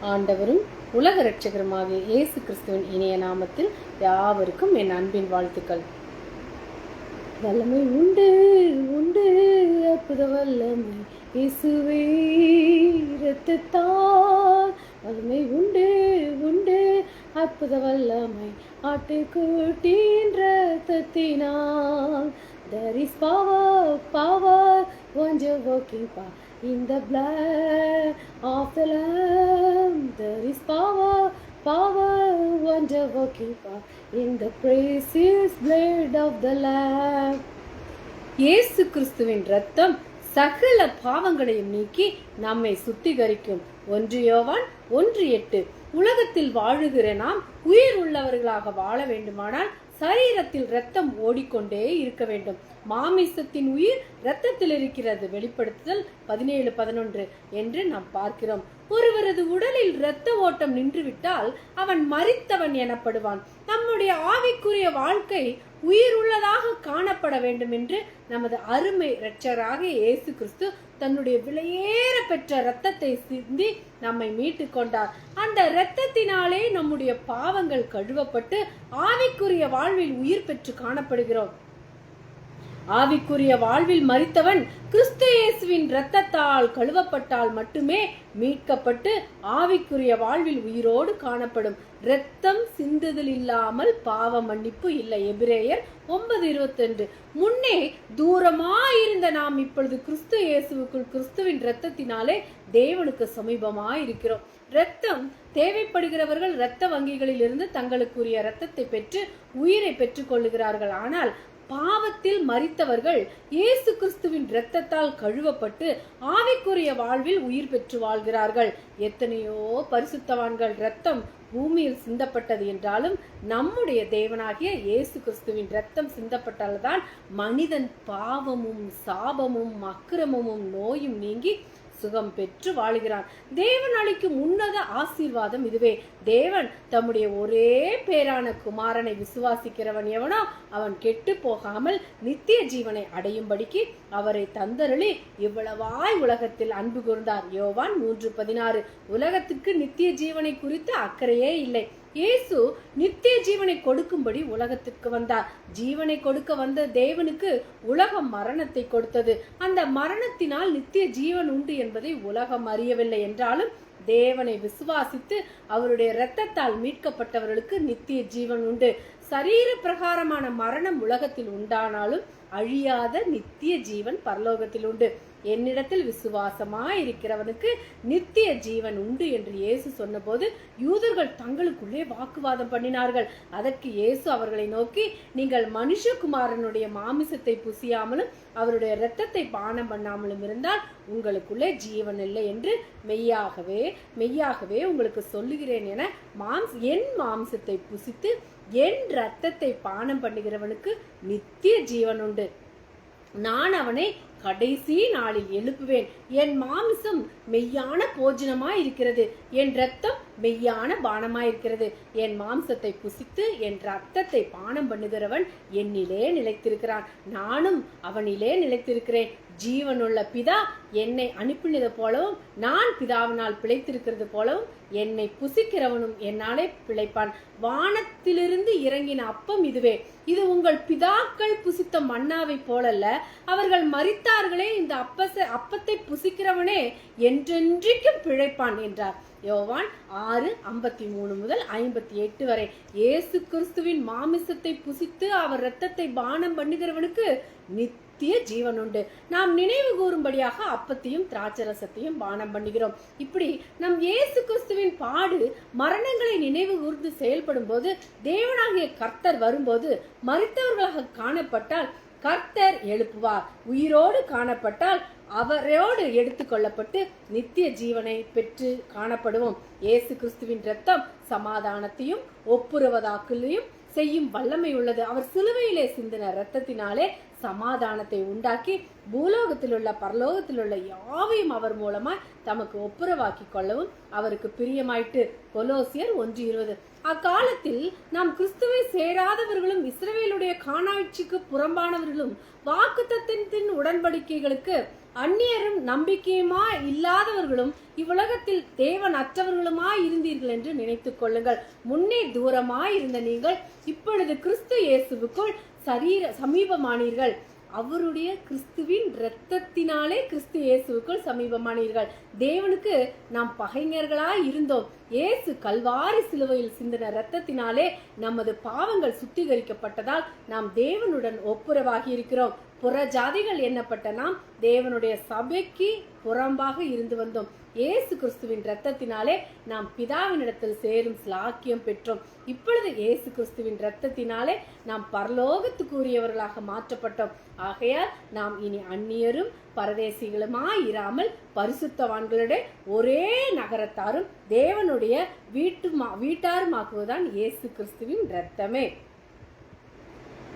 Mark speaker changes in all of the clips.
Speaker 1: ஆண்டவரும் உலக இரட்சகருமாகிய இயேசு கிறிஸ்துவின் இனிய நாமத்தில் யாவருக்கும் என் அன்பின் வாழ்த்துக்கள். வல்லமை உண்டு உண்டு அற்புத வல்லமை இயேசுவே இரத்தத்தால். வல்லமை உண்டு உண்டு அற்புத வல்லமை ஆட்டுக்குட்டியின் இரத்தத்தினால். There is power when you're walking in the blood of the Lamb. There is power when you're walking in the precious blood of the Lamb. இயேசு கிறிஸ்துவின் இரத்தம் சகல பாவங்களையும் நீக்கி நம்மை சுத்திகரிக்கும். 1 யோவான் 1:8. உலகத்தில் வாழுகிற நாம் உயிர் உள்ளவர்களாக வாழ வேண்டுமானால் சரீரத்தில் இரத்தம் ஓடிக்கொண்டே இருக்க வேண்டும். மாமிசத்தின் உயிர் இரத்தத்தில் இருக்கிறது. வெளிப்படுத்துதல் 17:11 என்று நாம் பார்க்கிறோம். ஒருவரது உடலில் இரத்த ஓட்டம் நின்றுவிட்டால் அவன் மரித்தவன் எனப்படுவான். நம்முடைய ஆவிக்குரிய வாழ்க்கை உயிர் உள்ளதாக காணப்பட வேண்டும் என்று நமது அருமை இரட்சகராக இயேசு கிறிஸ்து தன்னுடைய விலையேற பெற்ற இரத்தத்தை சிந்தி நம்மை மீட்டு கொண்டார். அந்த இரத்தத்தினாலே நம்முடைய பாவங்கள் கழுவப்பட்டு ஆவிக்குரிய வாழ்வில் உயிர் பெற்று காணப்படுகிறோம். ஆவிக்குரிய வாழ்வில் மரித்தவன் கிறிஸ்து இயேசுவின் இரத்தத்தால் கழுவப்பட்டால் மட்டுமே மீட்கப்பட்டு ஆவிக்குரிய வாழ்வில் உயிரோடு காணப்படும். இரத்தம் சிந்துதல் இல்லாமல் பாவ மன்னிப்பு இல்லை. எபிரேயர் 9:22. முன்னே தூரமாயிருந்த நாம் இப்பொழுது கிறிஸ்து இயேசுவுக்குள் கிறிஸ்துவின் இரத்தத்தினாலே தேவனுக்கு சமீபமாய் இருக்கிறோம். இரத்தம் தேவைப்படுகிறவர்கள் இரத்த வங்கிகளில் இருந்து தங்களுக்குரிய இரத்தத்தை பெற்று உயிரை பெற்றுக் கொள்ளுகிறார்கள். ஆனால் பாவத்தில் மரித்தவர்கள் இயேசு கிறிஸ்துவின் இரத்தத்தால் கழுவப்பட்டு ஆவிக்குரிய வாழ்வில் உயிர் பெற்று வாழ்கிறார்கள். எத்தனையோ பரிசுத்தவான்கள் இரத்தம் பூமியில் சிந்தப்பட்டது என்றாலும் நம்முடைய தேவனாகிய இயேசு கிறிஸ்துவின் இரத்தம் சிந்தப்பட்டால்தான் மனிதன் பாவமும் சாபமும் அக்கிரமமும் நோயும் நீங்கி சுகம் பெற்று வாழுகிறான். தேவன் அளிக்கும் உன்னத ஆசீர்வாதம் இதுவே. தேவன் தம்முடைய ஒரே பேரான குமாரனை விசுவாசிக்கிறவன் எவனோ அவன் கெட்டு போகாமல் நித்திய ஜீவனை அடையும்படிக்கு அவரை தந்தருளி இவ்வளவாய் உலகத்தில் அன்பு கூர்ந்தார். யோவான் 3:16. உலகத்துக்கு நித்திய ஜீவனை குறித்து அக்கறையே இல்லை. இயேசு நித்திய ஜீவனை கொடுக்கும்படி உலகத்திற்கு வந்தார். ஜீவனை கொடுக்க வந்த தேவனுக்கு உலகம் மரணத்தை கொடுத்தது. அந்த மரணத்தினால் நித்திய ஜீவன் உண்டு என்பதை உலகம் அறியவில்லை என்றாலும் தேவனை விசுவாசித்து அவருடைய இரத்தத்தால் மீட்கப்பட்டவர்களுக்கு நித்திய ஜீவன் உண்டு. சரீர பிரகாரமான மரணம் உலகத்தில் உண்டானாலும் அழியாத நித்திய ஜீவன் பரலோகத்தில் உண்டு. என்னிடத்தில் விசுவாசமாயிருக்கிறவனுக்கு நித்திய ஜீவன் உண்டு என்று இயேசு சொன்னபோது யூதர்கள் தங்களுக்குள்ளே வாக்குவாதம் பண்ணினார்கள். அதற்கு இயேசு அவர்களை நோக்கி, நீங்கள் மனுஷகுமாரனுடைய மாமிசத்தை புசியாமலும் அவருடைய இரத்தத்தை பானம் பண்ணாமலும் இருந்தால் உங்களுக்குள்ளே ஜீவன் இல்லை என்று மெய்யாகவே மெய்யாகவே உங்களுக்கு சொல்லுகிறேன் என என் மாம்சத்தை புசித்து என் இரத்தத்தை பானம் பண்ணுகிறவனுக்கு நித்திய ஜீவன் உண்டு. நான் அவனை கடைசி நாளில் எழுப்புவேன். என் மாமிசம் மெய்யான போஜனமாய் இருக்கிறது, என் இரத்தம் மெய்யான பானமாய் இருக்கிறது. என் மாம்சத்தை புசித்து என் இரத்தத்தை பானம் பண்ணுகிறவன் என்னிலே நிலைத்திருக்கிறான், நானும் அவனிலே நிலைத்திருக்கிறேன். ஜீவனுள்ள பிதா என்னை அனுப்பினது போலவும் நான் பிதாவினால் பிழைத்திருக்கிறது போலவும் என்னை புசிக்கிறவனும் என்னாலே பிழைப்பான். வானத்திலிருந்து இறங்கின அப்பம் இதுவே. இது உங்கள் பிதாக்கள் புசித்த மன்னாவை போலல்ல. அவர்கள் மரித்தார்களே, இந்த அப்பத்தை புசிக்கிறவனே என்றென்றைக்கும் பிழைப்பான் என்றார். யோவான் 6:53 முதல் 58 வரை. இயேசு கிறிஸ்துவின் மாமிசத்தை புசித்து அவர் இரத்தத்தை பானம் பண்ணுகிறவனுக்கு நித்திய ஜீவன் உண்டு. நாம் நினைவு கூறும்படியாக அப்பத்தையும் திராட்சரசத்தையும் பானம் பண்ணுகிறோம். இப்படி நம் இயேசு கிறிஸ்துவின் பாடு மரணங்களை நினைவு கூர்ந்து செயல்படும் போது தேவனாகிய கர்த்தர் வரும்போது மரித்தவர்களாக காணப்பட்டால் கர்த்தர் எழுப்புவார். உயிரோடு காணப்பட்டால் அவரோடு எடுத்துக்கொள்ளப்பட்டு நித்திய ஜீவனை பெற்று காணப்படுவோம். இயேசு கிறிஸ்துவின் இரத்தம் சமாதானத்தையும் ஒப்புரவதாக்கலையும் செய்யும் வல்லமை உள்ளது. அவர் சிலுவையிலே சிந்தின இரத்தத்தினாலே சமாதானத்தை உண்டாக்கி பூலோகத்தில் உள்ள பரலோகத்தில் உள்ள யாவையும் அவர் மூலமாய் தமக்கு ஒப்புரவாக்கி கொள்ளவும் அவருக்கு பிரியமாயிட்டு. கொலோசியர் 1:20. அக்காலத்தில் நாம் கிறிஸ்துவை சேராதவர்களும் இஸ்ரவேலுடைய காணாட்சிக்கு புறம்பானவர்களும் வாக்குத்தத்தத்தின் உடன்படிக்கைகளுக்கு அந்நியரும் நம்பிக்கையுமா இல்லாதவர்களும் இவ்வுலகத்தில் தேவன் அற்றவர்களுமாய் இருந்தீர்கள் என்று நினைத்துக் கொள்ளுங்கள். முன்னே தூரமாய் இருந்த நீங்கள் இப்பொழுது கிறிஸ்து இயேசுவுக்குள் சமீபமானீர்கள். அவருடைய கிறிஸ்துவின் இரத்தத்தினாலே கிறிஸ்து இயேசுவுக்குள் சமீபமானீர்கள். தேவனுக்கு நாம் பகைஞர்களாய் இருந்தோம். இயேசு கல்வாரி சிலுவையில் சிந்தின இரத்தத்தினாலே நமது பாவங்கள் சுத்திகரிக்கப்பட்டதால் நாம் தேவனுடன் ஒப்புரவாகி இருக்கிறோம். புற ஜாதிகள் எண்ணப்பட்ட நாம் தேவனுடைய சபைக்கு புறம்பாக இருந்து வந்தோம். இயேசு கிறிஸ்துவின் இரத்தத்தினாலே நாம் பிதாவினிடத்தில் சேரும் ஸ்லாக்கியம் பெற்றோம். இப்பொழுது இயேசு கிறிஸ்துவின் இரத்தத்தினாலே நாம் பரலோகத்துக்குரியவர்களாக மாற்றப்பட்டோம். ஆகையால் நாம் இனி அந்நியரும் பரதேசிகளுமாய் இராமல் பரிசுத்தவான்களுடைய ஒரே நகரத்தாரும் தேவனுடைய வீட்டாருமாக்குவதுதான் இயேசு கிறிஸ்துவின் இரத்தமே.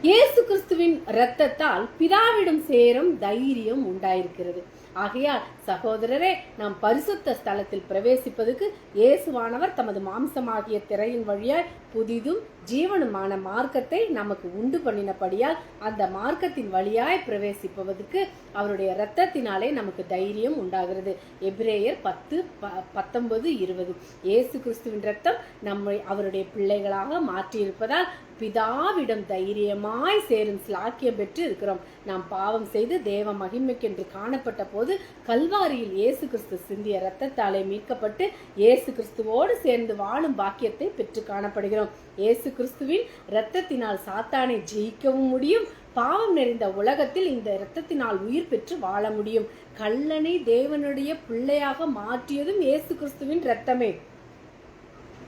Speaker 1: இயேசு கிறிஸ்துவின் இரத்தத்தால் பிதாவிடம் சேரும் தைரியம் உண்டாயிருக்கிறது. ஆகையால் சகோதரரே, நாம் பரிசுத்த ஸ்தலத்தில் பிரவேசிப்பதற்கு இயேசுவானவர் தமது மாம்சமாகிய திரையின் வழியாய் புதிதும் ஜீவனுமான மார்க்கத்தை நமக்கு உண்டு பண்ணினபடியால் அந்த மார்க்கத்தின் வழியாய் பிரவேசிப்பதற்கு அவருடைய இரத்தத்தினாலே நமக்கு தைரியம் உண்டாகிறது. எபிரேயர் 10:19-20. இயேசு கிறிஸ்துவின் இரத்தம் நம்மை அவருடைய பிள்ளைகளாக மாற்றியிருப்பதால் பிதாவிடம் தைரியமாய் சேரும் ஸ்லாக்கியம் பெற்று இருக்கிறோம். நாம் பாவம் செய்து தேவ மகிமைக்கென்று காணப்பட்ட போது கல்வாரியில் இயேசு கிறிஸ்து சிந்திய இரத்தத்தாலே மீட்கப்பட்டு இயேசு கிறிஸ்துவோடு சேர்ந்து வாழும் பாக்கியத்தை பெற்று காணப்படுகிறோம். இயேசு கிறிஸ்துவின் இரத்தத்தினால் சாத்தானை ஜெயிக்கவும் முடியும். பாவம் நிறைந்த உலகத்தில் இந்த இரத்தத்தினால் உயிர் பெற்று வாழ முடியும். கள்ளனை தேவனுடைய பிள்ளையாக மாற்றியதும் இயேசு கிறிஸ்துவின் இரத்தமே.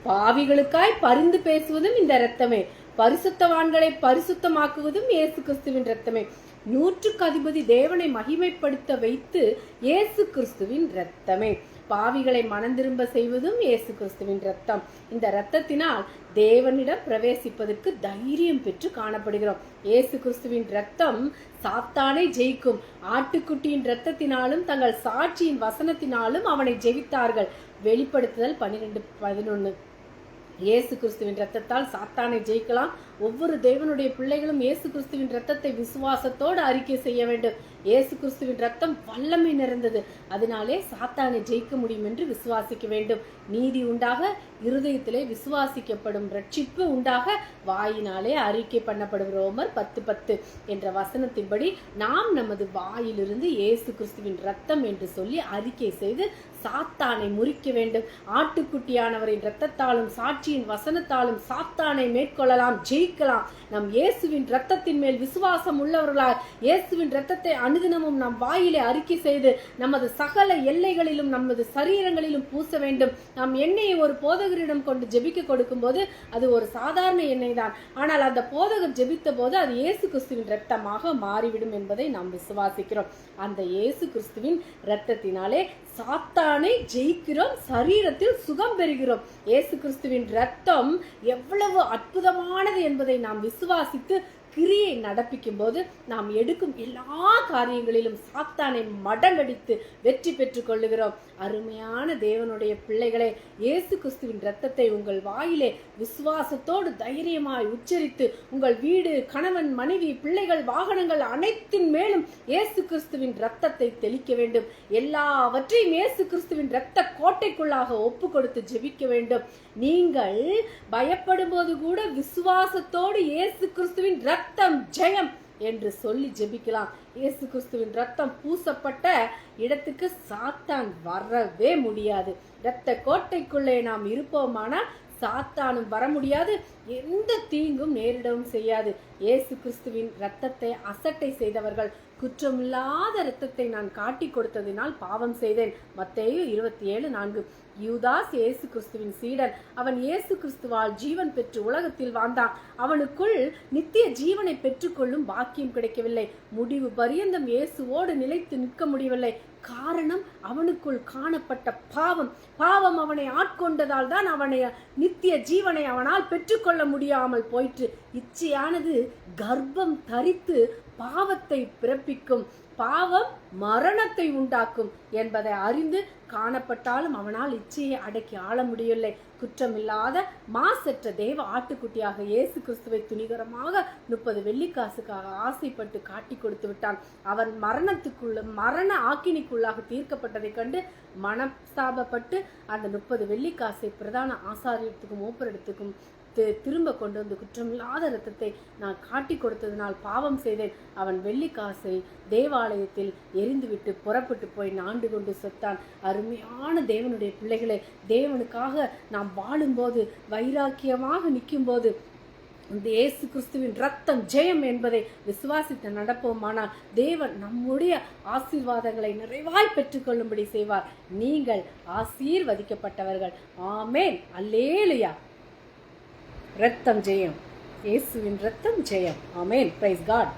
Speaker 1: பாவிகளுக்காய் பரிந்து பேசுவதும் இந்த இரத்தமே. பரிசுத்தவான்களை பரிசுத்தமாக்குவதும் இயேசு கிறிஸ்துவின் இரத்தமே. 100க்கு அதிபதி தேவனை மகிமைப்படுத்த வைத்து இயேசு கிறிஸ்துவின் இரத்தமே. பாவிகளை மனந்திரும்ப செய்வதும் இயேசு கிறிஸ்துவின் இரத்தம். இந்த இரத்தத்தினால் தேவனிடம் பிரவேசிப்பதற்கு தைரியம் பெற்று காணப்படுகிறோம். இயேசு கிறிஸ்துவின் இரத்தம் சாத்தானை ஜெயிக்கும். ஆட்டுக்குட்டியின் இரத்தத்தினாலும் தங்கள் சாட்சியின் வசனத்தினாலும் அவனை ஜெயித்தார்கள். வெளிப்படுத்துதல் 12:11. இயேசு கிறிஸ்துவின் இரத்தத்தால் சாத்தானை ஜெயிக்கலாம். ஒவ்வொரு தேவனுடைய பிள்ளைகளும் இயேசு கிறிஸ்துவின் இரத்தத்தை விசுவாசத்தோடு அறிக்கை செய்ய வேண்டும். இயேசு கிறிஸ்துவின் இரத்தம் வல்லமை நிறைந்தது. அதனாலே சாத்தானை ஜெயிக்க முடியும் என்று விசுவாசிக்க வேண்டும். நீதி உண்டாக இருதயத்திலே விசுவாசிக்கப்படும், ரட்சிப்பு உண்டாக வாயினாலே அறிக்கை பண்ணப்படும். ரோமர் 10:10 என்ற வசனத்தின்படி நாம் நமது வாயிலிருந்து இயேசு கிறிஸ்துவின் இரத்தம் என்று சொல்லி அறிக்கை செய்து சாத்தானை முறிக்க வேண்டும். ஆட்டுக்குட்டியானவரின் இரத்தத்தாலும் சாட்சியின் வசனத்தாலும் சாத்தானை மேற்கொள்ளலாம், ஜெயிக்கலாம். நம் இயேசுவின் இரத்தத்தின் மேல் விசுவாசம் உள்ளவர்களாய் இயேசுவின் இரத்தத்தை அனுதினமும் நம் வாயிலே அறிக்கை செய்து நமது சகல எல்லைகளிலும் நமது சரீரங்களிலும் பூச வேண்டும். நாம் எண்ணெயை ஒரு போதகரிடம் கொண்டு ஜெபிக்க கொடுக்கும் போது அது ஒரு சாதாரண எண்ணெய் தான். ஆனால் அந்த போதகர் ஜெபித்த போது அது இயேசு கிறிஸ்துவின் இரத்தமாக மாறிவிடும் என்பதை நாம் விசுவாசிக்கிறோம். அந்த இயேசு கிறிஸ்துவின் இரத்தத்தினாலே சாத்தானை ஜெயிக்கிறோம், சரீரத்தில் சுகம் பெறுகிறோம். இயேசு கிறிஸ்துவின் இரத்தம் எவ்வளவு அற்புதமானது என்பதை நாம் விசுவாசித்து கிரியை நடப்பிக்கும் போது நாம் எடுக்கும் எல்லா காரியங்களிலும் சாத்தானை மடங்கடித்து வெற்றி பெற்றுக் கொள்ளுகிறோம். அருமையான தேவனுடைய பிள்ளைகளே, இயேசு கிறிஸ்துவின் இரத்தத்தை உங்கள் வாயிலே விசுவாசத்தோடு தைரியமாய் உச்சரித்து உங்கள் வீடு, கணவன், மனைவி, பிள்ளைகள், வாகனங்கள் அனைத்தின் மேலும் இயேசு கிறிஸ்துவின் இரத்தத்தை தெளிக்க வேண்டும். எல்லாவற்றையும் இயேசு கிறிஸ்துவின் இரத்த கோட்டைக்குள்ளாக ஒப்பு கொடுத்து ஜெபிக்க வேண்டும். நீங்கள் பயப்படும் போது கூட விசுவாசத்தோடு இயேசு கிறிஸ்துவின் இரத்தம் ஜெயம் என்று சொல்லி ஜெபிக்கலாம். இயேசு கிறிஸ்துவின் இரத்தம் பூசப்பட்ட இடத்துக்கு சாத்தான் வரவே முடியாது. இரத்த கோட்டைக்குள்ளே நாம் இருப்போமானால் சாத்தானும் வர முடியாது, எந்த தீங்கும் நேரிடவும் செய்யாது. இயேசு கிறிஸ்துவின் இரத்தத்தை அசட்டை செய்தவர்கள், குற்றமில்லாத இரத்தத்தை நான் காட்டி கொடுத்ததினால் பாவம் செய்தேன். மத்தேயு 27:4. யூதாஸ் இயேசு கிறிஸ்துவின் சீடன். அவன் இயேசு கிறிஸ்துவால் ஜீவன் பெற்று உலகத்தில் வாழ்ந்தான். அவனுக்குள் நித்திய ஜீவனை பெற்றுக்கொள்ளும் பாக்கியம் கிடைக்கவில்லை. முடிவு பரியந்தம் இயேசுவோடு நிலைத்து நிற்க முடியவில்லை. காரணம், அவனுக்குள் காணப்பட்ட பாவம் அவனை ஆட்கொண்டதால் தான் அவனை நித்திய ஜீவனை அவனால் பெற்றுக்கொள்ள முடியாமல் போயிற்று. இச்சையானது கர்ப்பம் தரித்து பாவத்தை பிறப்பிக்கும். பாவம் மரணத்தை உண்டாக்கும் என்பதை அறிந்து காணப்பட்டாலும் அவனால் இச்சையை அடக்கி ஆள முடியவில்லை. குற்றமில்லாத மாசற்ற தேவ ஆட்டுக்குட்டியாக இயேசு கிறிஸ்துவை துணிகரமாக 30 வெள்ளிக்காசுக்காக ஆசைப்பட்டு காட்டி கொடுத்து விட்டான். அவன் மரண ஆக்கினிக்குள்ளாக தீர்க்கப்பட்டதை கண்டு மனஸ்தாபப்பட்டு அந்த 30 வெள்ளிக்காசை பிரதான ஆசாரியத்துக்கும் மூப்பரிடத்துக்கும் திரும்ப கொண்டு வந்து குற்றமில்லாத இரத்தத்தை நான் காட்டி கொடுத்ததினால் பாவம் செய்தேன். அவன் வெள்ளிக்காசை தேவாலயத்தில் எரிந்துவிட்டு புறப்பட்டு போய் நாண்டு கொண்டு செத்தான். அருமையான தேவனுடைய பிள்ளைகளை, தேவனுக்காக நாம் வாழும்போது, வைராக்கியமாக நிற்கும் போது இயேசு கிறிஸ்துவின் ரத்தம் ஜெயம் என்பதை விசுவாசித்து நடப்போமானால் தேவன் நம்முடைய ஆசீர்வாதங்களை நிறைவாய் பெற்றுக்கொள்ளும்படி செய்வார். நீங்கள் ஆசீர்வதிக்கப்பட்டவர்கள். ஆமேன். அல்லேலூயா. ரத்தம் ஜெயம். இயேசுவின் ரத்தம் ஜெயம். ஆமென். Price God.